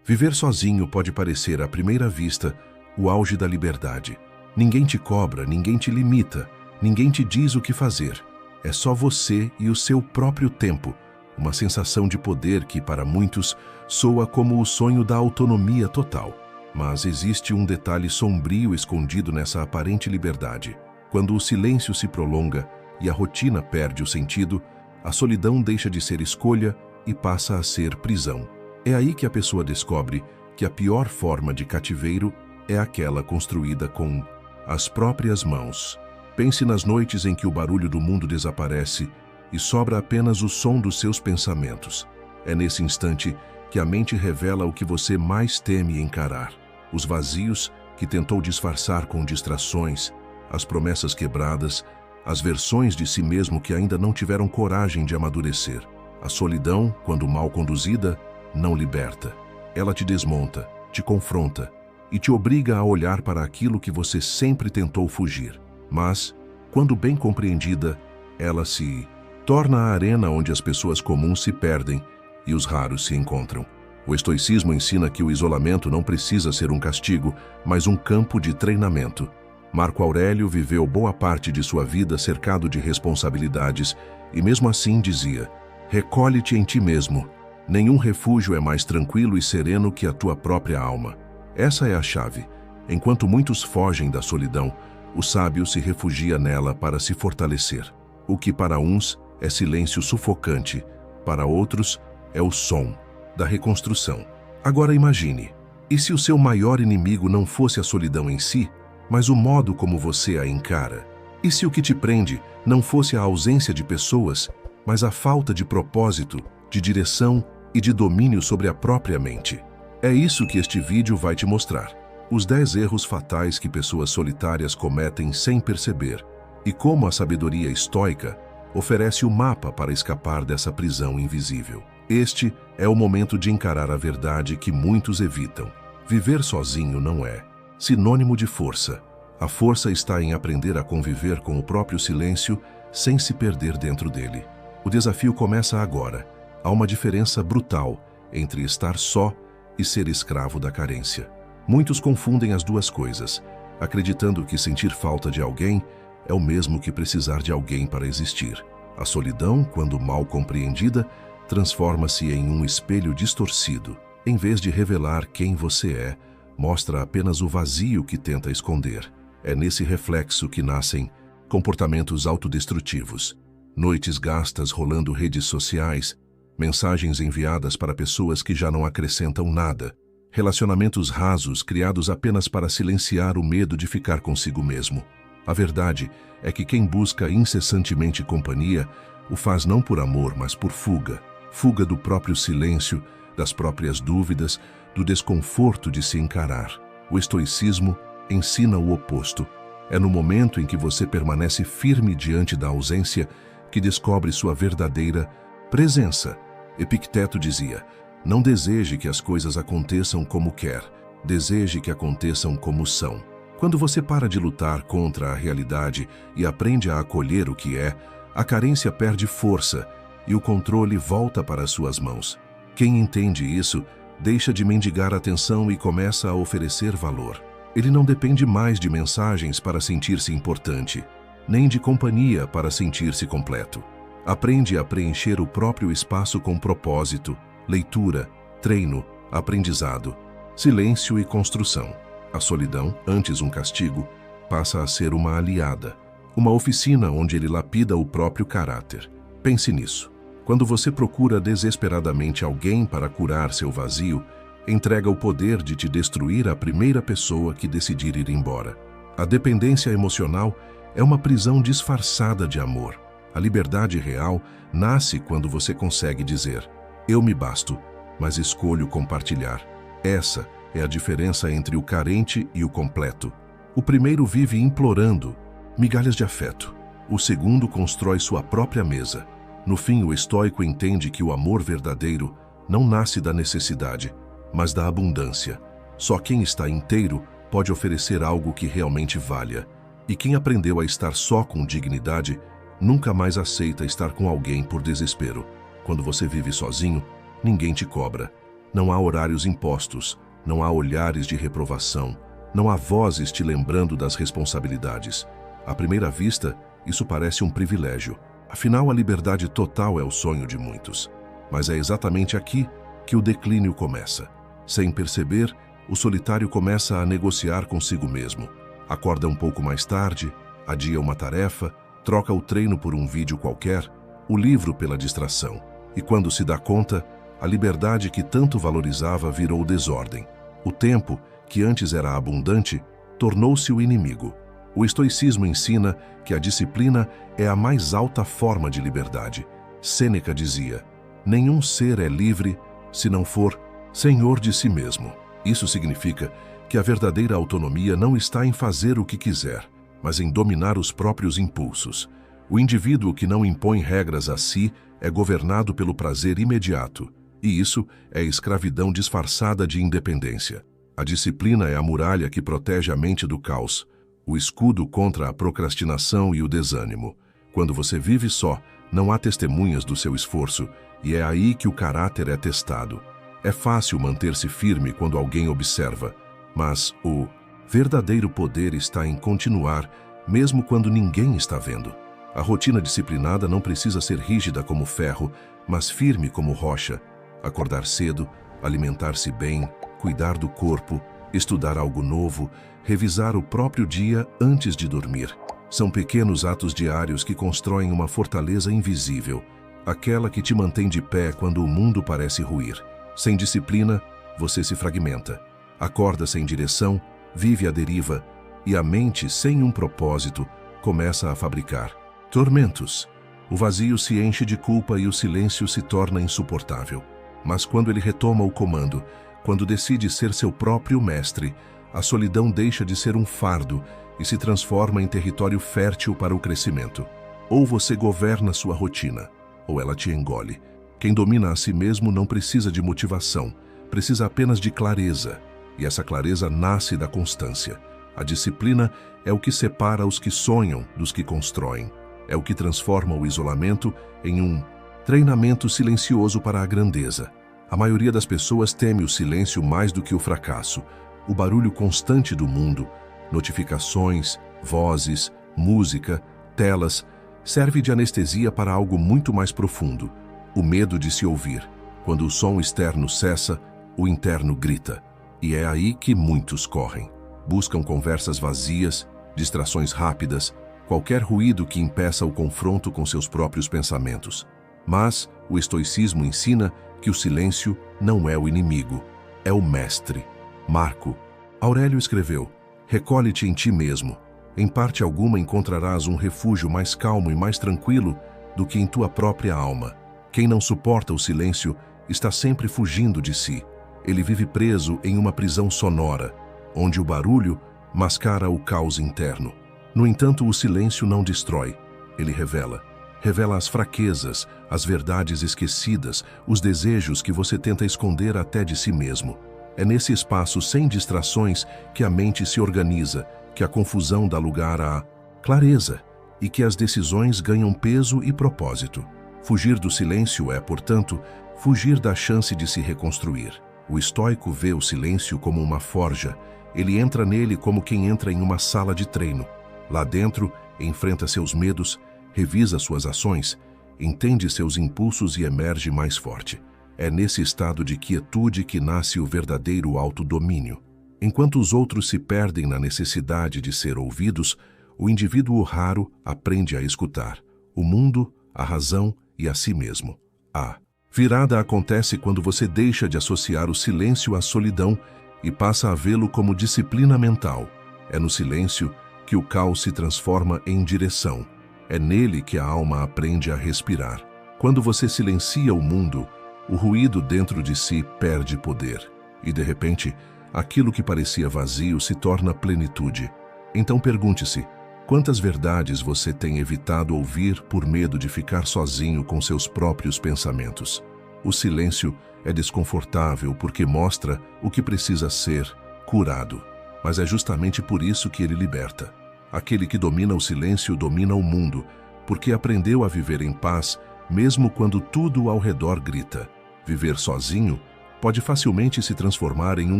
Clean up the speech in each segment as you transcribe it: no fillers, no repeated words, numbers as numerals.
Viver sozinho pode parecer, à primeira vista, o auge da liberdade. Ninguém te cobra, ninguém te limita, ninguém te diz o que fazer. É só você e o seu próprio tempo. Uma sensação de poder que, para muitos, soa como o sonho da autonomia total. Mas existe um detalhe sombrio escondido nessa aparente liberdade. Quando o silêncio se prolonga e a rotina perde o sentido, a solidão deixa de ser escolha e passa a ser prisão. É aí que a pessoa descobre que a pior forma de cativeiro é aquela construída com as próprias mãos. Pense nas noites em que o barulho do mundo desaparece e sobra apenas o som dos seus pensamentos. É nesse instante que a mente revela o que você mais teme encarar. Os vazios que tentou disfarçar com distrações, as promessas quebradas, as versões de si mesmo que ainda não tiveram coragem de amadurecer. A solidão, quando mal conduzida, não liberta. Ela te desmonta, te confronta e te obriga a olhar para aquilo que você sempre tentou fugir. Mas, quando bem compreendida, ela se torna a arena onde as pessoas comuns se perdem e os raros se encontram. O estoicismo ensina que o isolamento não precisa ser um castigo, mas um campo de treinamento. Marco Aurélio viveu boa parte de sua vida cercado de responsabilidades e mesmo assim dizia: recolhe-te em ti mesmo. Nenhum refúgio é mais tranquilo e sereno que a tua própria alma. Essa é a chave. Enquanto muitos fogem da solidão, o sábio se refugia nela para se fortalecer. O que para uns é silêncio sufocante, para outros é o som da reconstrução. Agora imagine, e se o seu maior inimigo não fosse a solidão em si, mas o modo como você a encara? E se o que te prende não fosse a ausência de pessoas, mas a falta de propósito, de direção e de domínio sobre a própria mente? É isso que este vídeo vai te mostrar. Os 10 erros fatais que pessoas solitárias cometem sem perceber e como a sabedoria estoica oferece o mapa para escapar dessa prisão invisível. Este é o momento de encarar a verdade que muitos evitam. Viver sozinho não é sinônimo de força. A força está em aprender a conviver com o próprio silêncio sem se perder dentro dele. O desafio começa agora. Há uma diferença brutal entre estar só e ser escravo da carência. Muitos confundem as duas coisas, acreditando que sentir falta de alguém é o mesmo que precisar de alguém para existir. A solidão, quando mal compreendida, transforma-se em um espelho distorcido. Em vez de revelar quem você é, mostra apenas o vazio que tenta esconder. É nesse reflexo que nascem comportamentos autodestrutivos, noites gastas rolando redes sociais, mensagens enviadas para pessoas que já não acrescentam nada, relacionamentos rasos criados apenas para silenciar o medo de ficar consigo mesmo. A verdade é que quem busca incessantemente companhia o faz não por amor, mas por fuga. Fuga do próprio silêncio, das próprias dúvidas, do desconforto de se encarar. O estoicismo ensina o oposto. É no momento em que você permanece firme diante da ausência que descobre sua verdadeira presença. Epicteto dizia: não deseje que as coisas aconteçam como quer, deseje que aconteçam como são. Quando você para de lutar contra a realidade e aprende a acolher o que é, a carência perde força e o controle volta para suas mãos. Quem entende isso, deixa de mendigar atenção e começa a oferecer valor. Ele não depende mais de mensagens para sentir-se importante, nem de companhia para sentir-se completo. Aprende a preencher o próprio espaço com propósito, leitura, treino, aprendizado, silêncio e construção. A solidão, antes um castigo, passa a ser uma aliada, uma oficina onde ele lapida o próprio caráter. Pense nisso. Quando você procura desesperadamente alguém para curar seu vazio, entrega o poder de te destruir à primeira pessoa que decidir ir embora. A dependência emocional é uma prisão disfarçada de amor. A liberdade real nasce quando você consegue dizer: eu me basto, mas escolho compartilhar. Essa é a diferença entre o carente e o completo. O primeiro vive implorando migalhas de afeto. O segundo constrói sua própria mesa. No fim, o estoico entende que o amor verdadeiro não nasce da necessidade, mas da abundância. Só quem está inteiro pode oferecer algo que realmente valha. E quem aprendeu a estar só com dignidade, nunca mais aceita estar com alguém por desespero. Quando você vive sozinho, ninguém te cobra, Não há horários impostos, não há olhares de reprovação, não há vozes te lembrando das responsabilidades. À primeira vista, isso parece um privilégio. Afinal, a liberdade total é o sonho de muitos. Mas é exatamente aqui que o declínio começa. Sem perceber, o solitário começa a negociar consigo mesmo. Acorda um pouco mais tarde, adia uma tarefa, troca o treino por um vídeo qualquer, o livro pela distração. E quando se dá conta, a liberdade que tanto valorizava virou desordem. O tempo, que antes era abundante, tornou-se o inimigo. O estoicismo ensina que a disciplina é a mais alta forma de liberdade. Sêneca dizia: nenhum ser é livre se não for senhor de si mesmo. Isso significa que a verdadeira autonomia não está em fazer o que quiser, mas em dominar os próprios impulsos. O indivíduo que não impõe regras a si é governado pelo prazer imediato, e isso é escravidão disfarçada de independência. A disciplina é a muralha que protege a mente do caos, o escudo contra a procrastinação e o desânimo. Quando você vive só, não há testemunhas do seu esforço, e é aí que o caráter é testado. É fácil manter-se firme quando alguém observa, mas o verdadeiro poder está em continuar, mesmo quando ninguém está vendo. A rotina disciplinada não precisa ser rígida como ferro, mas firme como rocha. Acordar cedo, alimentar-se bem, cuidar do corpo, estudar algo novo, revisar o próprio dia antes de dormir. São pequenos atos diários que constroem uma fortaleza invisível, aquela que te mantém de pé quando o mundo parece ruir. Sem disciplina, você se fragmenta. Acorda sem direção, vive à deriva, e a mente, sem um propósito, começa a fabricar tormentos. O vazio se enche de culpa e o silêncio se torna insuportável. Mas quando ele retoma o comando, quando decide ser seu próprio mestre, a solidão deixa de ser um fardo e se transforma em território fértil para o crescimento. Ou você governa sua rotina, ou ela te engole. Quem domina a si mesmo não precisa de motivação, precisa apenas de clareza. E essa clareza nasce da constância. A disciplina é o que separa os que sonham dos que constroem. É o que transforma o isolamento em um treinamento silencioso para a grandeza. A maioria das pessoas teme o silêncio mais do que o fracasso. O barulho constante do mundo, notificações, vozes, música, telas, serve de anestesia para algo muito mais profundo. O medo de se ouvir. Quando o som externo cessa, o interno grita. E é aí que muitos correm. Buscam conversas vazias, distrações rápidas, qualquer ruído que impeça o confronto com seus próprios pensamentos. Mas o estoicismo ensina que o silêncio não é o inimigo, é o mestre. Marco Aurélio escreveu: recolhe-te em ti mesmo. Em parte alguma encontrarás um refúgio mais calmo e mais tranquilo do que em tua própria alma. Quem não suporta o silêncio está sempre fugindo de si. Ele vive preso em uma prisão sonora, onde o barulho mascara o caos interno. No entanto, o silêncio não destrói, ele revela. Revela as fraquezas, as verdades esquecidas, os desejos que você tenta esconder até de si mesmo. É nesse espaço sem distrações que a mente se organiza, que a confusão dá lugar à clareza e que as decisões ganham peso e propósito. Fugir do silêncio é, portanto, fugir da chance de se reconstruir. O estoico vê o silêncio como uma forja. Ele entra nele como quem entra em uma sala de treino. Lá dentro, enfrenta seus medos, revisa suas ações, entende seus impulsos e emerge mais forte. É nesse estado de quietude que nasce o verdadeiro autodomínio. Enquanto os outros se perdem na necessidade de ser ouvidos, o indivíduo raro aprende a escutar o mundo, a razão e a si mesmo. A virada acontece quando você deixa de associar o silêncio à solidão e passa a vê-lo como disciplina mental. É no silêncio que o caos se transforma em direção. É nele que a alma aprende a respirar. Quando você silencia o mundo, o ruído dentro de si perde poder. E, de repente, aquilo que parecia vazio se torna plenitude. Então pergunte-se, quantas verdades você tem evitado ouvir por medo de ficar sozinho com seus próprios pensamentos? O silêncio é desconfortável porque mostra o que precisa ser curado. Mas é justamente por isso que ele liberta. Aquele que domina o silêncio domina o mundo, porque aprendeu a viver em paz, mesmo quando tudo ao redor grita. Viver sozinho pode facilmente se transformar em um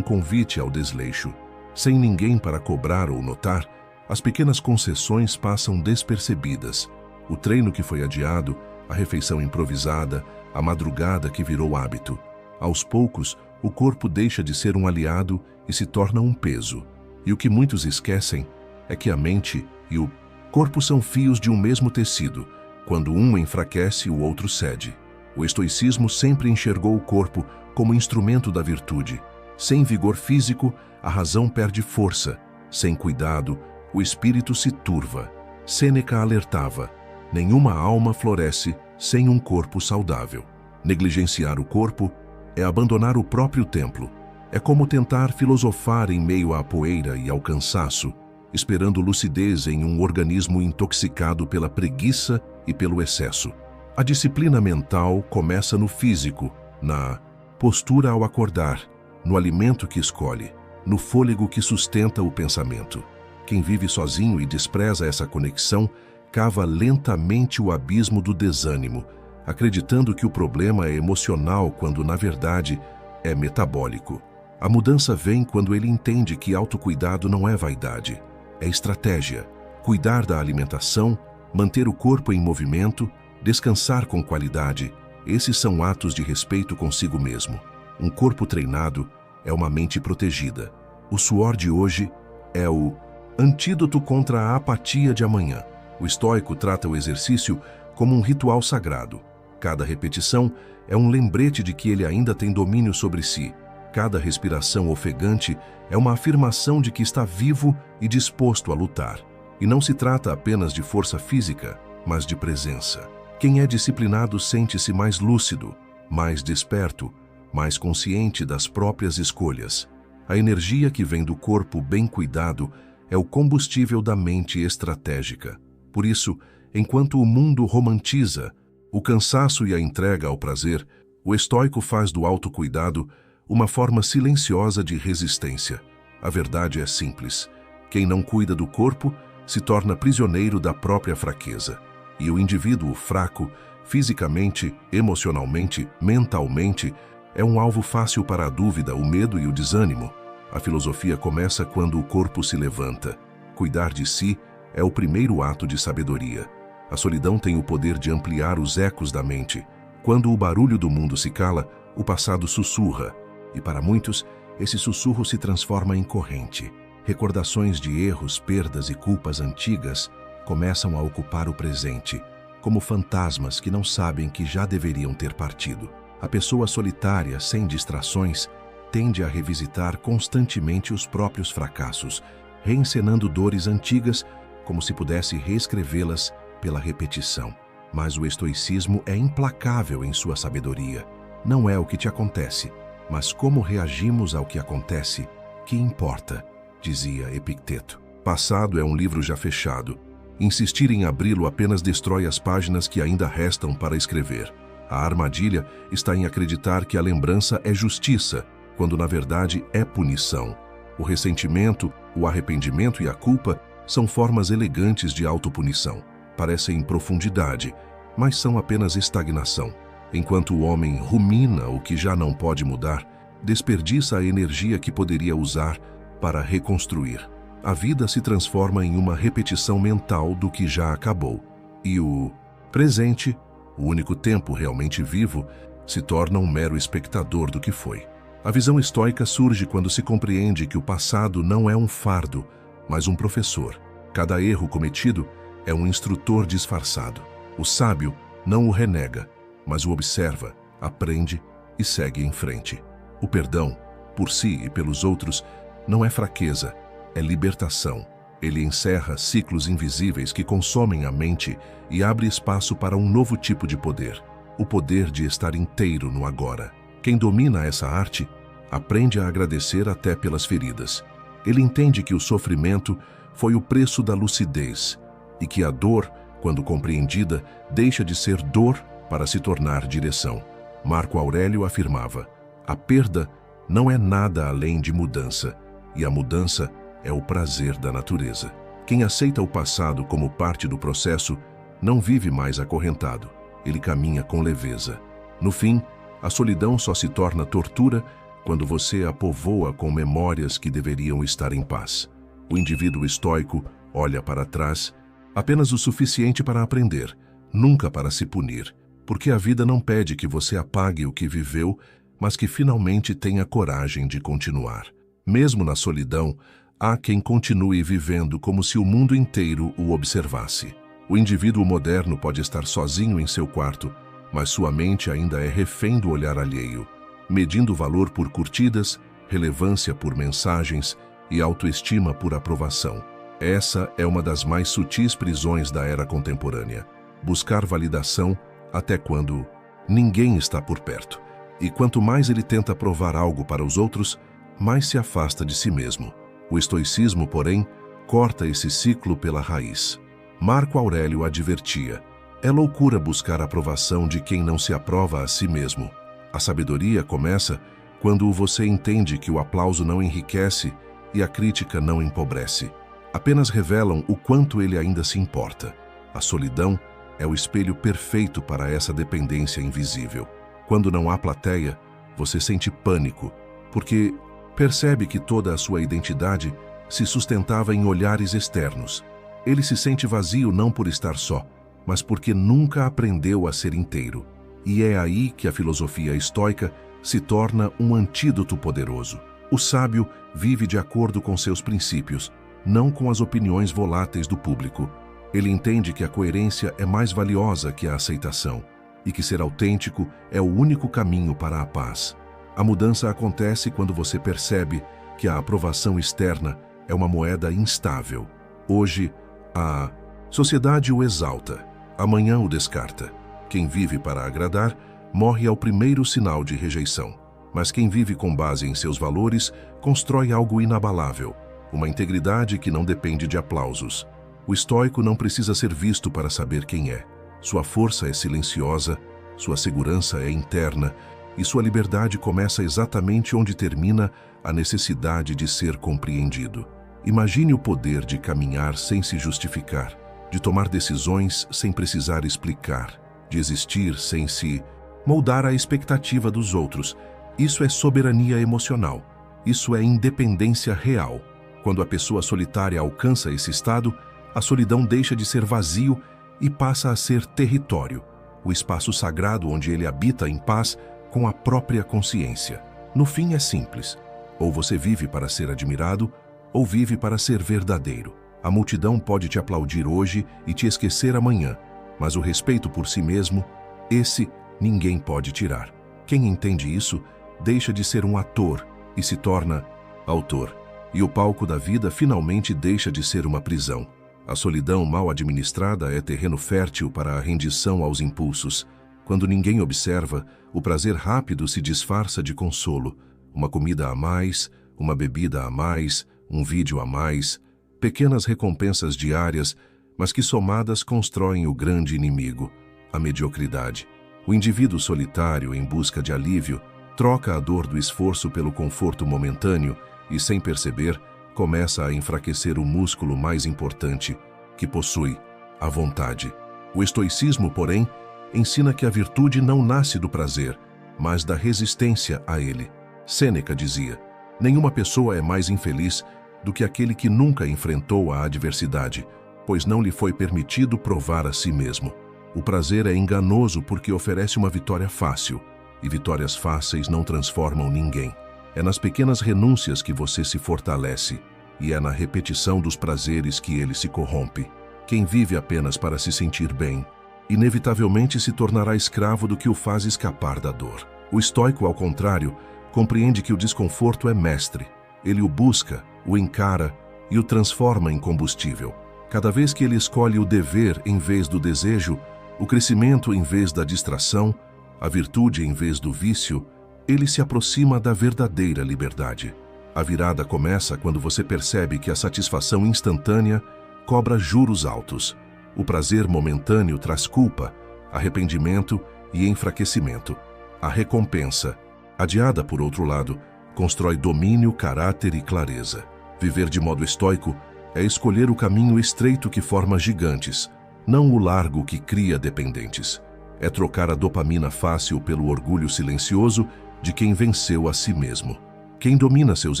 convite ao desleixo. Sem ninguém para cobrar ou notar, as pequenas concessões passam despercebidas. O treino que foi adiado, a refeição improvisada, a madrugada que virou hábito. Aos poucos, o corpo deixa de ser um aliado e se torna um peso. E o que muitos esquecem é que a mente e o corpo são fios de um mesmo tecido. Quando um enfraquece, o outro cede. O estoicismo sempre enxergou o corpo como instrumento da virtude. Sem vigor físico, a razão perde força. Sem cuidado, o espírito se turva. Sêneca alertava: nenhuma alma floresce sem um corpo saudável. Negligenciar o corpo é abandonar o próprio templo. É como tentar filosofar em meio à poeira e ao cansaço, esperando lucidez em um organismo intoxicado pela preguiça e pelo excesso. A disciplina mental começa no físico, na postura ao acordar, no alimento que escolhe, no fôlego que sustenta o pensamento. Quem vive sozinho e despreza essa conexão, cava lentamente o abismo do desânimo, acreditando que o problema é emocional quando, na verdade, é metabólico. A mudança vem quando ele entende que autocuidado não é vaidade, é estratégia. Cuidar da alimentação, manter o corpo em movimento, descansar com qualidade, esses são atos de respeito consigo mesmo. Um corpo treinado é uma mente protegida. O suor de hoje é o antídoto contra a apatia de amanhã. O estoico trata o exercício como um ritual sagrado. Cada repetição é um lembrete de que ele ainda tem domínio sobre si. Cada respiração ofegante é uma afirmação de que está vivo e disposto a lutar. E não se trata apenas de força física, mas de presença. Quem é disciplinado sente-se mais lúcido, mais desperto, mais consciente das próprias escolhas. A energia que vem do corpo bem cuidado é o combustível da mente estratégica. Por isso, enquanto o mundo romantiza o cansaço e a entrega ao prazer, o estoico faz do autocuidado uma forma silenciosa de resistência. A verdade é simples. Quem não cuida do corpo se torna prisioneiro da própria fraqueza. E o indivíduo fraco, fisicamente, emocionalmente, mentalmente, é um alvo fácil para a dúvida, o medo e o desânimo. A filosofia começa quando o corpo se levanta. Cuidar de si é o primeiro ato de sabedoria. A solidão tem o poder de ampliar os ecos da mente. Quando o barulho do mundo se cala, o passado sussurra. E para muitos, esse sussurro se transforma em corrente. Recordações de erros, perdas e culpas antigas começam a ocupar o presente, como fantasmas que não sabem que já deveriam ter partido. A pessoa solitária, sem distrações, tende a revisitar constantemente os próprios fracassos, reencenando dores antigas como se pudesse reescrevê-las pela repetição. Mas o estoicismo é implacável em sua sabedoria. Não é o que te acontece, mas como reagimos ao que acontece que importa, dizia Epicteto. Passado é um livro já fechado. Insistir em abri-lo apenas destrói as páginas que ainda restam para escrever. A armadilha está em acreditar que a lembrança é justiça, quando na verdade é punição. O ressentimento, o arrependimento e a culpa são formas elegantes de autopunição. Parecem profundidade, mas são apenas estagnação. Enquanto o homem rumina o que já não pode mudar, desperdiça a energia que poderia usar para reconstruir. A vida se transforma em uma repetição mental do que já acabou. E o presente, o único tempo realmente vivo, se torna um mero espectador do que foi. A visão estoica surge quando se compreende que o passado não é um fardo, mas um professor. Cada erro cometido é um instrutor disfarçado. O sábio não o renega, mas o observa, aprende e segue em frente. O perdão, por si e pelos outros, não é fraqueza, é libertação. Ele encerra ciclos invisíveis que consomem a mente e abre espaço para um novo tipo de poder, o poder de estar inteiro no agora. Quem domina essa arte aprende a agradecer até pelas feridas. Ele entende que o sofrimento foi o preço da lucidez e que a dor, quando compreendida, deixa de ser dor para se tornar direção. Marco Aurélio afirmava: a perda não é nada além de mudança, e a mudança é o prazer da natureza. Quem aceita o passado como parte do processo não vive mais acorrentado, ele caminha com leveza. No fim, A solidão só se torna tortura quando você a povoa com memórias que deveriam estar em paz. O indivíduo estoico olha para trás apenas o suficiente para aprender, nunca para se punir, porque a vida não pede que você apague o que viveu, mas que finalmente tenha coragem de continuar. Mesmo na solidão, há quem continue vivendo como se o mundo inteiro o observasse. O indivíduo moderno pode estar sozinho em seu quarto, mas sua mente ainda é refém do olhar alheio, medindo valor por curtidas, relevância por mensagens e autoestima por aprovação. Essa é uma das mais sutis prisões da era contemporânea. Buscar validação até quando ninguém está por perto. E quanto mais ele tenta provar algo para os outros, mais se afasta de si mesmo. O estoicismo, porém, corta esse ciclo pela raiz. Marco Aurélio advertia: é loucura buscar a aprovação de quem não se aprova a si mesmo. A sabedoria começa quando você entende que o aplauso não enriquece e a crítica não empobrece. Apenas revelam o quanto ele ainda se importa. A solidão é o espelho perfeito para essa dependência invisível. Quando não há plateia, você sente pânico, porque percebe que toda a sua identidade se sustentava em olhares externos. Ele se sente vazio não por estar só, mas porque nunca aprendeu a ser inteiro. E é aí que a filosofia estoica se torna um antídoto poderoso. O sábio vive de acordo com seus princípios, não com as opiniões voláteis do público. Ele entende que a coerência é mais valiosa que a aceitação e que ser autêntico é o único caminho para a paz. A mudança acontece quando você percebe que a aprovação externa é uma moeda instável. Hoje, a sociedade o exalta, amanhã o descarta. Quem vive para agradar morre ao primeiro sinal de rejeição. Mas quem vive com base em seus valores constrói algo inabalável, uma integridade que não depende de aplausos. O estoico não precisa ser visto para saber quem é. Sua força é silenciosa, sua segurança é interna e sua liberdade começa exatamente onde termina a necessidade de ser compreendido. Imagine o poder de caminhar sem se justificar, de tomar decisões sem precisar explicar, de existir sem se moldar à expectativa dos outros. Isso é soberania emocional. Isso é independência real. Quando a pessoa solitária alcança esse estado, a solidão deixa de ser vazio e passa a ser território, o espaço sagrado onde ele habita em paz com a própria consciência. No fim é simples. Ou você vive para ser admirado, ou vive para ser verdadeiro. A multidão pode te aplaudir hoje e te esquecer amanhã, mas o respeito por si mesmo, esse ninguém pode tirar. Quem entende isso, deixa de ser um ator e se torna autor. E o palco da vida finalmente deixa de ser uma prisão. A solidão mal administrada é terreno fértil para a rendição aos impulsos. Quando ninguém observa, o prazer rápido se disfarça de consolo. Uma comida a mais, uma bebida a mais, um vídeo a mais, pequenas recompensas diárias, mas que somadas constroem o grande inimigo, a mediocridade. O indivíduo solitário, em busca de alívio, troca a dor do esforço pelo conforto momentâneo e, sem perceber, começa a enfraquecer o músculo mais importante que possui, a vontade. O estoicismo, porém, ensina que a virtude não nasce do prazer, mas da resistência a ele. Sêneca dizia: nenhuma pessoa é mais infeliz do que aquele que nunca enfrentou a adversidade, pois não lhe foi permitido provar a si mesmo. O prazer é enganoso porque oferece uma vitória fácil, e vitórias fáceis não transformam ninguém. É nas pequenas renúncias que você se fortalece, e é na repetição dos prazeres que ele se corrompe. Quem vive apenas para se sentir bem, inevitavelmente se tornará escravo do que o faz escapar da dor. O estoico, ao contrário, compreende que o desconforto é mestre. Ele o busca, o encara e o transforma em combustível. Cada vez que ele escolhe o dever em vez do desejo, o crescimento em vez da distração, a virtude em vez do vício, ele se aproxima da verdadeira liberdade. A virada começa quando você percebe que a satisfação instantânea cobra juros altos. O prazer momentâneo traz culpa, arrependimento e enfraquecimento. A recompensa, adiada por outro lado, constrói domínio, caráter e clareza. Viver de modo estoico é escolher o caminho estreito que forma gigantes, não o largo que cria dependentes. É trocar a dopamina fácil pelo orgulho silencioso de quem venceu a si mesmo. Quem domina seus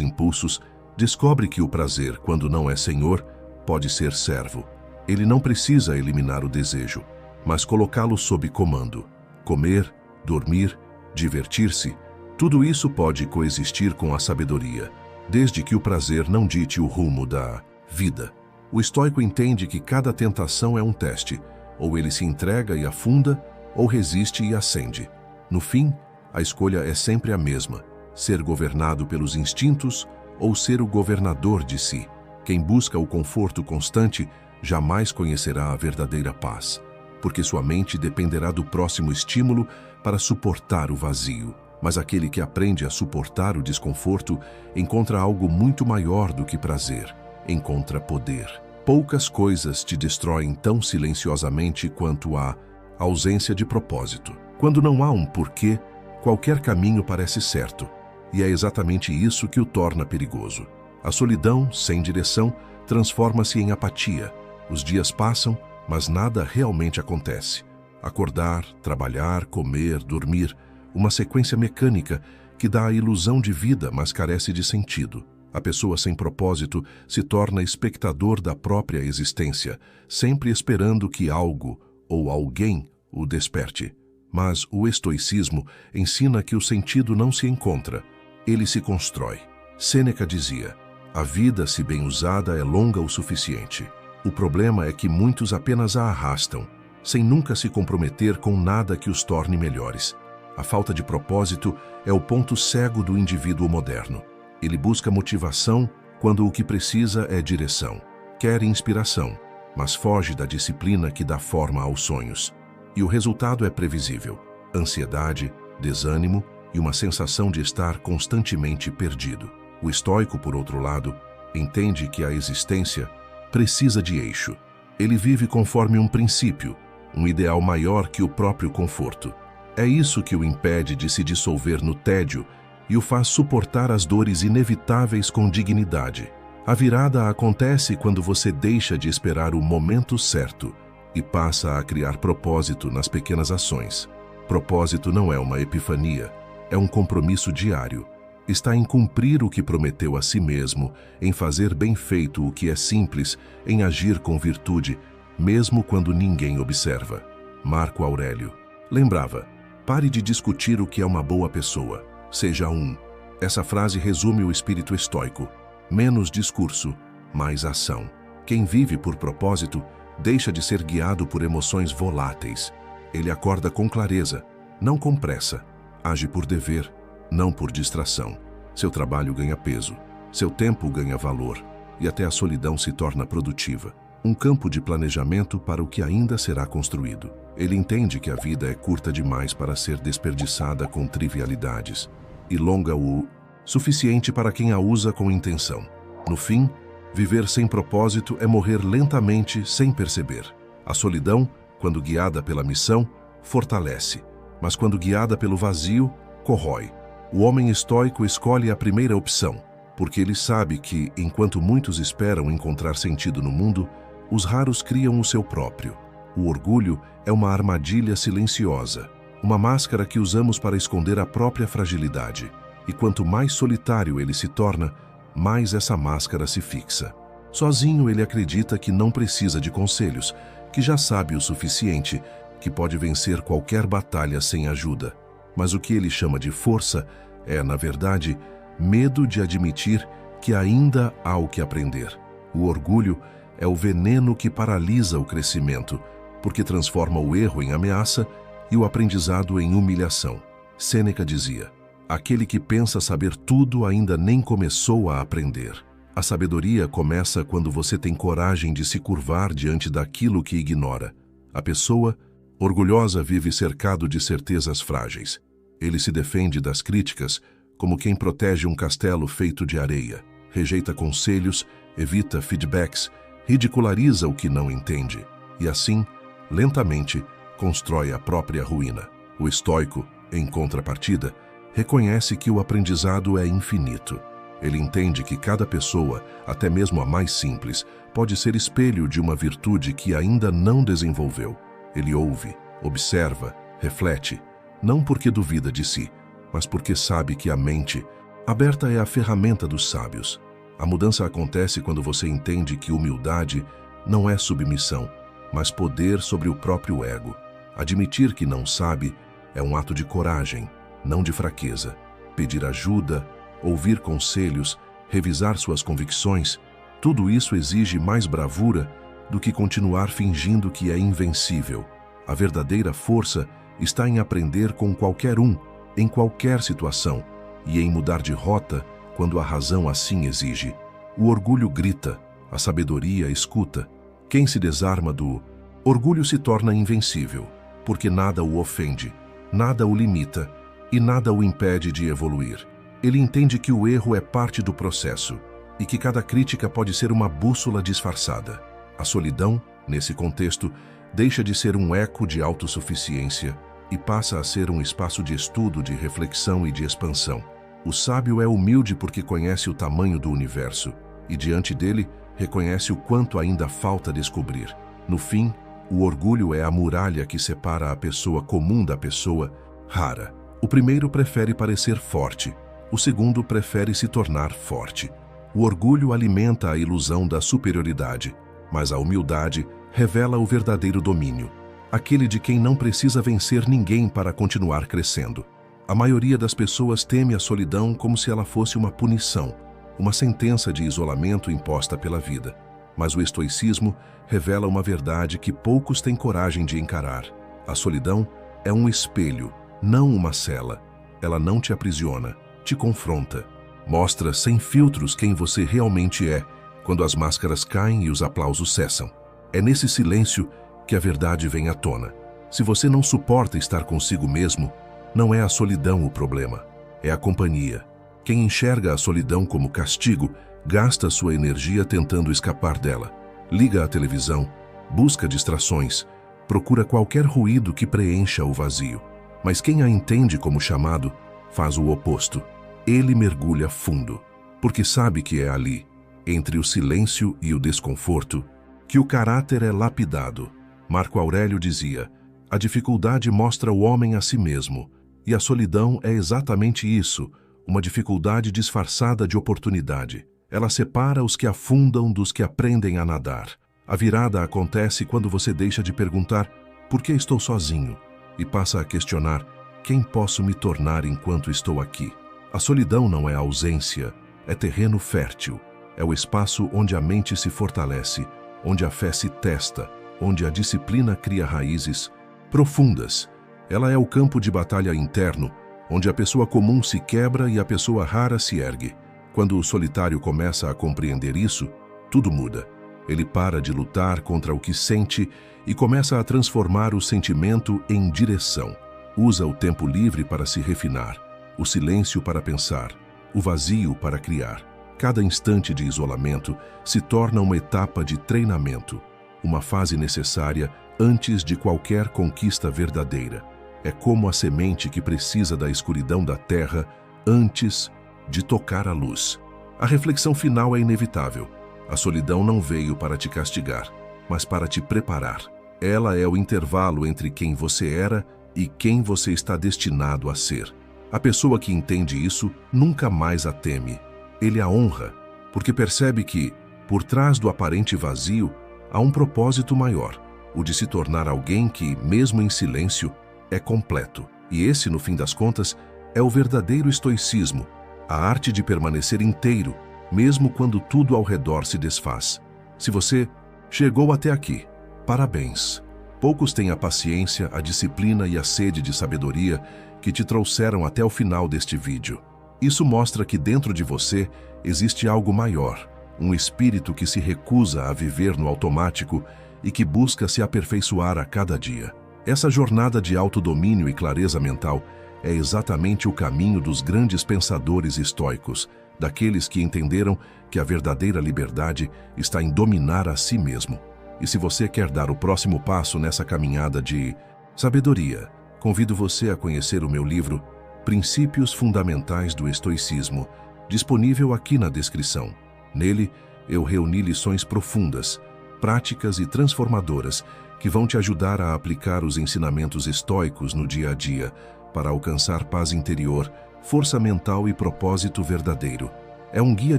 impulsos descobre que o prazer, quando não é senhor, pode ser servo. Ele não precisa eliminar o desejo, mas colocá-lo sob comando. Comer, dormir, divertir-se, tudo isso pode coexistir com a sabedoria, desde que o prazer não dite o rumo da vida. O estoico entende que cada tentação é um teste, ou ele se entrega e afunda, ou resiste e ascende. No fim, a escolha é sempre a mesma: ser governado pelos instintos ou ser o governador de si. Quem busca o conforto constante jamais conhecerá a verdadeira paz, porque sua mente dependerá do próximo estímulo para suportar o vazio. Mas aquele que aprende a suportar o desconforto encontra algo muito maior do que prazer, encontra poder. Poucas coisas te destroem tão silenciosamente quanto a ausência de propósito. Quando não há um porquê, qualquer caminho parece certo, e é exatamente isso que o torna perigoso. A solidão, sem direção, transforma-se em apatia. Os dias passam, mas nada realmente acontece. Acordar, trabalhar, comer, dormir, uma sequência mecânica que dá a ilusão de vida, mas carece de sentido. A pessoa sem propósito se torna espectador da própria existência, sempre esperando que algo ou alguém o desperte. Mas o estoicismo ensina que o sentido não se encontra, ele se constrói. Sêneca dizia: a vida, se bem usada, é longa o suficiente. O problema é que muitos apenas a arrastam, sem nunca se comprometer com nada que os torne melhores. A falta de propósito é o ponto cego do indivíduo moderno. Ele busca motivação quando o que precisa é direção. Quer inspiração, mas foge da disciplina que dá forma aos sonhos. E o resultado é previsível: ansiedade, desânimo e uma sensação de estar constantemente perdido. O estoico, por outro lado, entende que a existência precisa de eixo. Ele vive conforme um princípio, um ideal maior que o próprio conforto. É isso que o impede de se dissolver no tédio e o faz suportar as dores inevitáveis com dignidade. A virada acontece quando você deixa de esperar o momento certo e passa a criar propósito nas pequenas ações. Propósito não é uma epifania, é um compromisso diário. Está em cumprir o que prometeu a si mesmo, em fazer bem feito o que é simples, em agir com virtude, mesmo quando ninguém observa. Marco Aurélio lembrava: pare de discutir o que é uma boa pessoa, seja um. Essa frase resume o espírito estoico: menos discurso, mais ação. Quem vive por propósito deixa de ser guiado por emoções voláteis. Ele acorda com clareza, não com pressa. Age por dever, não por distração. Seu trabalho ganha peso, seu tempo ganha valor, e até a solidão se torna produtiva. Um campo de planejamento para o que ainda será construído. Ele entende que a vida é curta demais para ser desperdiçada com trivialidades, e longa o suficiente para quem a usa com intenção. No fim, viver sem propósito é morrer lentamente sem perceber. A solidão, quando guiada pela missão, fortalece, mas quando guiada pelo vazio, corrói. O homem estoico escolhe a primeira opção, porque ele sabe que, enquanto muitos esperam encontrar sentido no mundo, os raros criam o seu próprio. O orgulho é uma armadilha silenciosa, uma máscara que usamos para esconder a própria fragilidade. E quanto mais solitário ele se torna, mais essa máscara se fixa. Sozinho ele acredita que não precisa de conselhos, que já sabe o suficiente, que pode vencer qualquer batalha sem ajuda. Mas o que ele chama de força é, na verdade, medo de admitir que ainda há o que aprender. O orgulho é o veneno que paralisa o crescimento, porque transforma o erro em ameaça e o aprendizado em humilhação. Sêneca dizia: aquele que pensa saber tudo ainda nem começou a aprender. A sabedoria começa quando você tem coragem de se curvar diante daquilo que ignora. A pessoa orgulhosa vive cercado de certezas frágeis. Ele se defende das críticas como quem protege um castelo feito de areia. Rejeita conselhos, evita feedbacks, ridiculariza o que não entende. E assim, lentamente, constrói a própria ruína. O estoico, em contrapartida, reconhece que o aprendizado é infinito. Ele entende que cada pessoa, até mesmo a mais simples, pode ser espelho de uma virtude que ainda não desenvolveu. Ele ouve, observa Reflete, não porque duvida de si, mas porque sabe que a mente aberta é a ferramenta dos sábios. A mudança acontece quando você entende que humildade não é submissão, mas poder sobre o próprio ego. Admitir que não sabe é um ato de coragem, não de fraqueza. Pedir ajuda, ouvir conselhos, revisar suas convicções, tudo isso exige mais bravura do que continuar fingindo que é invencível. A verdadeira força está em aprender com qualquer um, em qualquer situação, e em mudar de rota quando a razão assim exige. O orgulho grita, a sabedoria escuta. Quem se desarma do orgulho se torna invencível, porque nada o ofende, nada o limita e nada o impede de evoluir. Ele entende que o erro é parte do processo e que cada crítica pode ser uma bússola disfarçada. A solidão, nesse contexto, deixa de ser um eco de autossuficiência e passa a ser um espaço de estudo, de reflexão e de expansão. O sábio é humilde porque conhece o tamanho do universo e, diante dele, reconhece o quanto ainda falta descobrir. No fim, o orgulho é a muralha que separa a pessoa comum da pessoa rara. O primeiro prefere parecer forte, o segundo prefere se tornar forte. O orgulho alimenta a ilusão da superioridade, mas a humildade revela o verdadeiro domínio, aquele de quem não precisa vencer ninguém para continuar crescendo. A maioria das pessoas teme a solidão como se ela fosse uma punição, uma sentença de isolamento imposta pela vida. Mas o estoicismo revela uma verdade que poucos têm coragem de encarar. A solidão é um espelho, não uma cela. Ela não te aprisiona, te confronta. Mostra sem filtros quem você realmente é, quando as máscaras caem e os aplausos cessam. É nesse silêncio que a verdade vem à tona. Se você não suporta estar consigo mesmo, não é a solidão o problema, é a companhia. Quem enxerga a solidão como castigo, gasta sua energia tentando escapar dela. Liga a televisão, busca distrações, procura qualquer ruído que preencha o vazio. Mas quem a entende como chamado, faz o oposto. Ele mergulha fundo, porque sabe que é ali, entre o silêncio e o desconforto, que o caráter é lapidado. Marco Aurélio dizia: a dificuldade mostra o homem a si mesmo, e a solidão é exatamente isso, uma dificuldade disfarçada de oportunidade. Ela separa os que afundam dos que aprendem a nadar. A virada acontece quando você deixa de perguntar por que estou sozinho e passa a questionar quem posso me tornar enquanto estou aqui. A solidão não é ausência, é terreno fértil. É o espaço onde a mente se fortalece, onde a fé se testa, onde a disciplina cria raízes profundas. Ela é o campo de batalha interno, onde a pessoa comum se quebra e a pessoa rara se ergue. Quando o solitário começa a compreender isso, tudo muda. Ele para de lutar contra o que sente e começa a transformar o sentimento em direção. Usa o tempo livre para se refinar, o silêncio para pensar, o vazio para criar. Cada instante de isolamento se torna uma etapa de treinamento, uma fase necessária antes de qualquer conquista verdadeira. É como a semente que precisa da escuridão da terra antes de tocar a luz. A reflexão final é inevitável. A solidão não veio para te castigar, mas para te preparar. Ela é o intervalo entre quem você era e quem você está destinado a ser. A pessoa que entende isso nunca mais a teme. Ele a honra, porque percebe que, por trás do aparente vazio, há um propósito maior, o de se tornar alguém que, mesmo em silêncio, é completo. E esse, no fim das contas, é o verdadeiro estoicismo, a arte de permanecer inteiro, mesmo quando tudo ao redor se desfaz. Se você chegou até aqui, parabéns. Poucos têm a paciência, a disciplina e a sede de sabedoria que te trouxeram até o final deste vídeo. Isso mostra que dentro de você existe algo maior, um espírito que se recusa a viver no automático e que busca se aperfeiçoar a cada dia. Essa jornada de autodomínio e clareza mental é exatamente o caminho dos grandes pensadores estoicos, daqueles que entenderam que a verdadeira liberdade está em dominar a si mesmo. E se você quer dar o próximo passo nessa caminhada de sabedoria, convido você a conhecer o meu livro Princípios Fundamentais do Estoicismo, disponível aqui na descrição. Nele, eu reuni lições profundas, práticas e transformadoras que vão te ajudar a aplicar os ensinamentos estoicos no dia a dia para alcançar paz interior, força mental e propósito verdadeiro. É um guia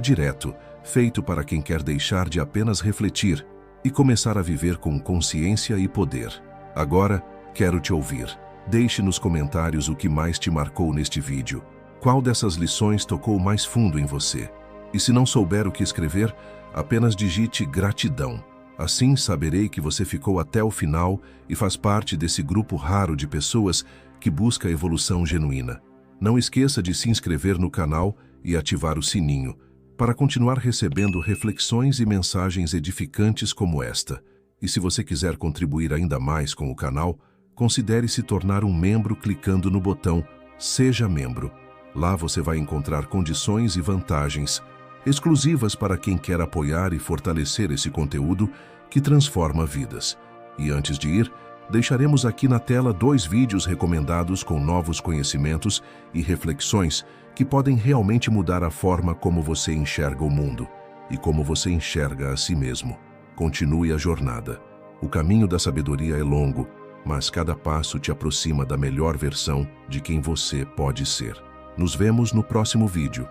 direto, feito para quem quer deixar de apenas refletir e começar a viver com consciência e poder. Agora, quero te ouvir. Deixe nos comentários o que mais te marcou neste vídeo. Qual dessas lições tocou mais fundo em você? E se não souber o que escrever, apenas digite gratidão. Assim saberei que você ficou até o final e faz parte desse grupo raro de pessoas que busca evolução genuína. Não esqueça de se inscrever no canal e ativar o sininho, para continuar recebendo reflexões e mensagens edificantes como esta. E se você quiser contribuir ainda mais com o canal, considere se tornar um membro clicando no botão Seja Membro. Lá você vai encontrar condições e vantagens exclusivas para quem quer apoiar e fortalecer esse conteúdo que transforma vidas. E antes de ir, deixaremos aqui na tela 2 vídeos recomendados com novos conhecimentos e reflexões que podem realmente mudar a forma como você enxerga o mundo e como você enxerga a si mesmo. Continue a jornada. O caminho da sabedoria é longo, mas cada passo te aproxima da melhor versão de quem você pode ser. Nos vemos no próximo vídeo.